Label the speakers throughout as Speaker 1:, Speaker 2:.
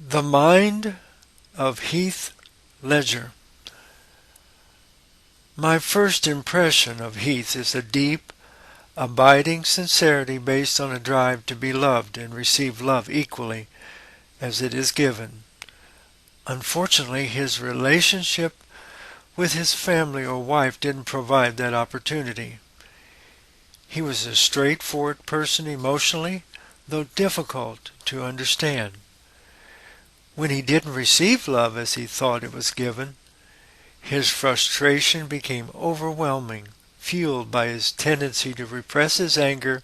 Speaker 1: The Mind of Heath Ledger. My first impression of Heath is a deep, abiding sincerity based on a drive to be loved and receive love equally as it is given. Unfortunately, his relationship with his family or wife didn't provide that opportunity. He was a straightforward person emotionally, though difficult to understand. When he didn't receive love as he thought it was given, his frustration became overwhelming, fueled by his tendency to repress his anger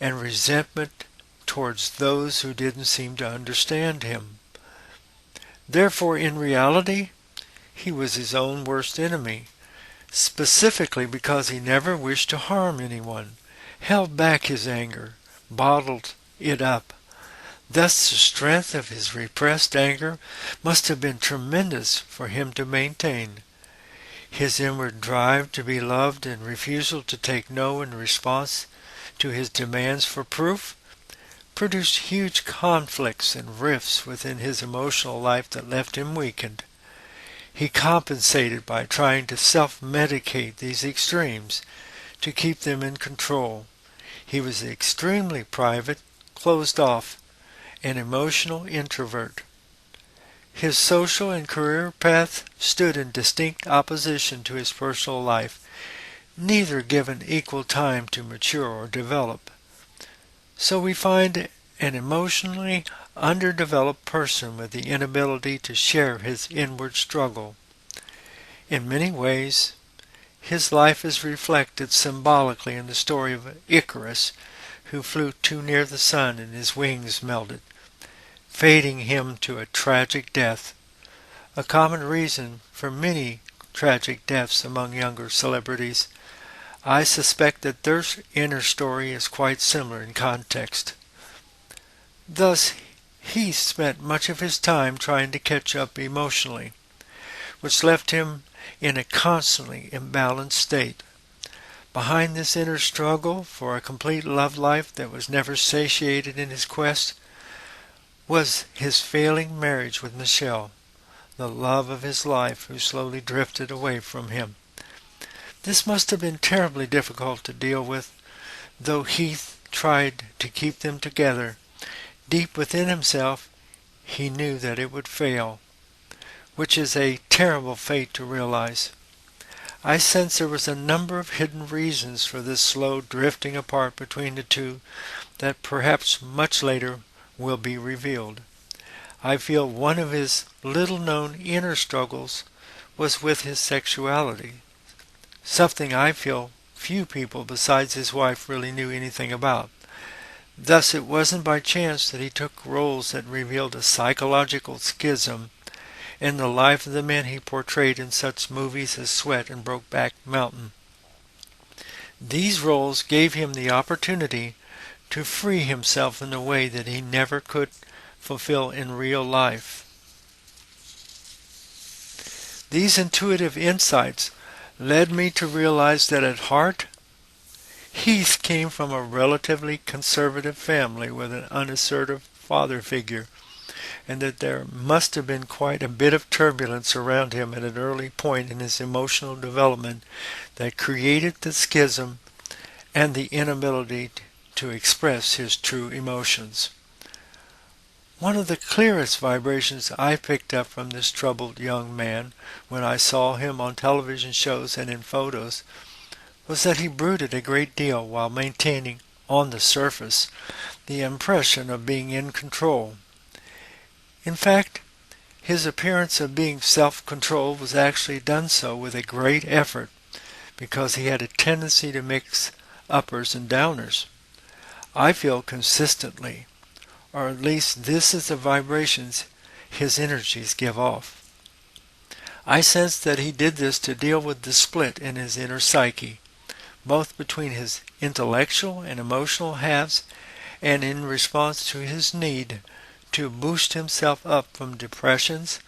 Speaker 1: and resentment towards those who didn't seem to understand him. Therefore, in reality, he was his own worst enemy, specifically because he never wished to harm anyone, held back his anger, bottled it up. Thus the strength of his repressed anger must have been tremendous for him to maintain. His inward drive to be loved and refusal to take no in response to his demands for proof produced huge conflicts and rifts within his emotional life that left him weakened. He compensated by trying to self-medicate these extremes to keep them in control. He was extremely private, closed off, an emotional introvert. His social and career path stood in distinct opposition to his personal life, neither given equal time to mature or develop. So we find an emotionally underdeveloped person with the inability to share his inward struggle. In many ways, his life is reflected symbolically in the story of Icarus, who flew too near the sun and his wings melted, fating him to a tragic death, a common reason for many tragic deaths among younger celebrities. I suspect that their inner story is quite similar in context. Thus, he spent much of his time trying to catch up emotionally, which left him in a constantly imbalanced state. Behind this inner struggle for a complete love life that was never satiated in his quest was his failing marriage with Michelle, the love of his life, who slowly drifted away from him. This must have been terribly difficult to deal with, though Heath tried to keep them together. Deep within himself, he knew that it would fail, which is a terrible fate to realize. I sense there was a number of hidden reasons for this slow drifting apart between the two that perhaps much later will be revealed. I feel one of his little-known inner struggles was with his sexuality, something I feel few people besides his wife really knew anything about. Thus it wasn't by chance that he took roles that revealed a psychological schism in the life of the men he portrayed in such movies as Sweat and Brokeback Mountain. These roles gave him the opportunity to free himself in a way that he never could fulfill in real life. These intuitive insights led me to realize that at heart, Heath came from a relatively conservative family with an unassertive father figure, and that there must have been quite a bit of turbulence around him at an early point in his emotional development that created the schism and the inability to express his true emotions. One of the clearest vibrations I picked up from this troubled young man when I saw him on television shows and in photos was that he brooded a great deal while maintaining, on the surface, the impression of being in control. In fact, his appearance of being self-controlled was actually done so with a great effort, because he had a tendency to mix uppers and downers. I feel consistently, or at least this is the vibrations his energies give off. I sense that he did this to deal with the split in his inner psyche, both between his intellectual and emotional halves, and in response to his need to boost himself up from depressions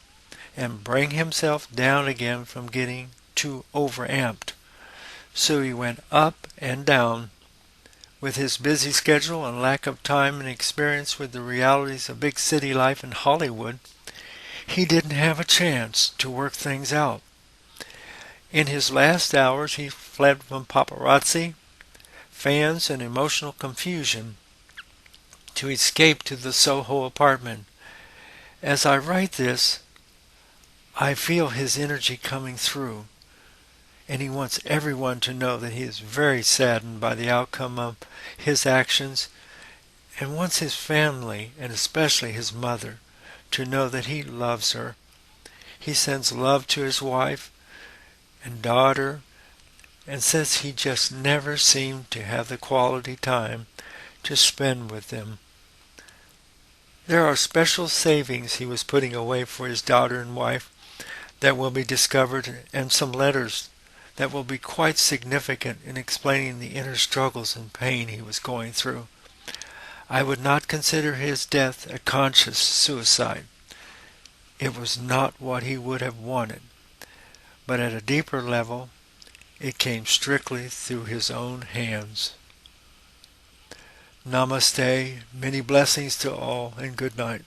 Speaker 1: and bring himself down again from getting too overamped. So he went up and down With his busy schedule and lack of time and experience with the realities of big city life in Hollywood, he didn't have a chance to work things out. In his last hours, he fled from paparazzi, fans, and emotional confusion to escape to the Soho apartment. As I write this, I feel his energy coming through, and he wants everyone to know that he is very saddened by the outcome of his actions and wants his family, and especially his mother, to know that he loves her. He sends love to his wife and daughter and says he just never seemed to have the quality time to spend with them. There are special savings he was putting away for his daughter and wife that will be discovered, and some letters that will be quite significant in explaining the inner struggles and pain he was going through. I would not consider his death a conscious suicide. It was not what he would have wanted, but at a deeper level, it came strictly through his own hands. Namaste, many blessings to all, and good night.